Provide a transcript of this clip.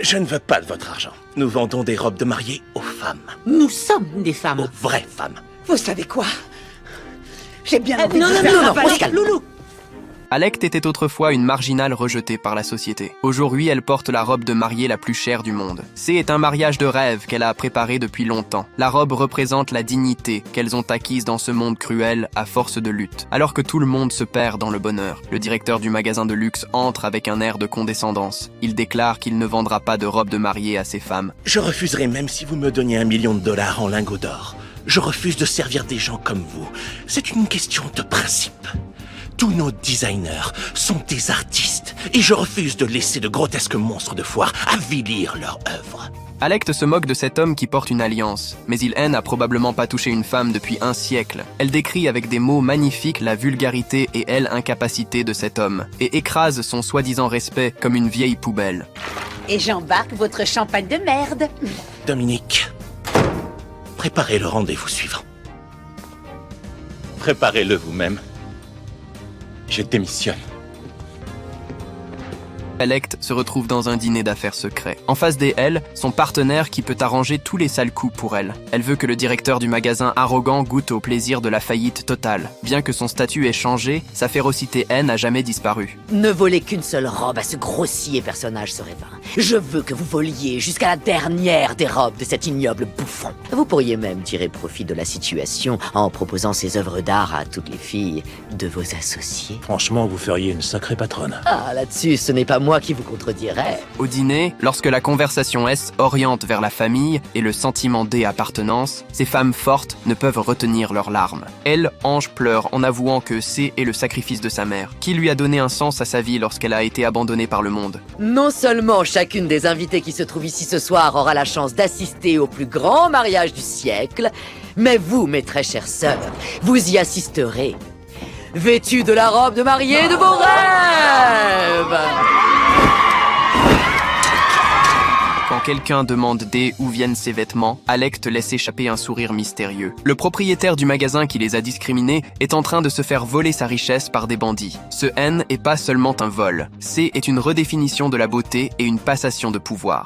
Je ne veux pas de votre argent. Nous vendons des robes de mariée aux femmes. Nous sommes des femmes. Aux vraies femmes. Vous savez quoi? J'ai bien envie Non, de non, faire non, un non, on se balai. calme. Loulou. Alect était autrefois une marginale rejetée par la société. Aujourd'hui, elle porte la robe de mariée la plus chère du monde. C est un mariage de rêve qu'elle a préparé depuis longtemps. La robe représente la dignité qu'elles ont acquise dans ce monde cruel à force de lutte. Alors que tout le monde se perd dans le bonheur, le directeur du magasin de luxe entre avec un air de condescendance. Il déclare qu'il ne vendra pas de robe de mariée à ses femmes. Je refuserai même si vous me donniez $1 million en lingots d'or. Je refuse de servir des gens comme vous. C'est une question de principe. Tous nos designers sont des artistes et je refuse de laisser de grotesques monstres de foire avilir leur œuvre. Alect se moque de cet homme qui porte une alliance, mais il n'a probablement pas touché une femme depuis un siècle. Elle décrit avec des mots magnifiques la vulgarité et incapacité de cet homme, et écrase son soi-disant respect comme une vieille poubelle. Et j'embarque votre champagne de merde. Dominique, préparez le rendez-vous suivant. Préparez-le vous-même. Je démissionne. Alect se retrouve dans un dîner d'affaires secret. En face d'elle, son partenaire qui peut arranger tous les sales coups pour elle. Elle veut que le directeur du magasin arrogant goûte au plaisir de la faillite totale. Bien que son statut ait changé, sa férocité n'a jamais disparu. Ne volez qu'une seule robe à ce grossier personnage serait vain. Je veux que vous voliez jusqu'à la dernière des robes de cet ignoble bouffon. Vous pourriez même tirer profit de la situation en proposant ces œuvres d'art à toutes les filles de vos associés. Franchement, vous feriez une sacrée patronne. Ah, là-dessus, ce n'est pas moi qui vous contredirais. Au dîner, lorsque la conversation S oriente vers la famille et le sentiment d'appartenance, ces femmes fortes ne peuvent retenir leurs larmes. Elle, Ange, pleure en avouant que C est le sacrifice de sa mère, qui lui a donné un sens à sa vie lorsqu'elle a été abandonnée par le monde. Non seulement chacune des invitées qui se trouve ici ce soir aura la chance d'assister au plus grand mariage du siècle, mais vous, mes très chères sœurs, vous y assisterez, vêtues de la robe de mariée de vos rêves. Quand quelqu'un demande d'où viennent ses vêtements, Alect laisse échapper un sourire mystérieux. Le propriétaire du magasin qui les a discriminés est en train de se faire voler sa richesse par des bandits. Ce N est pas seulement un vol. C est une redéfinition de la beauté et une passation de pouvoir.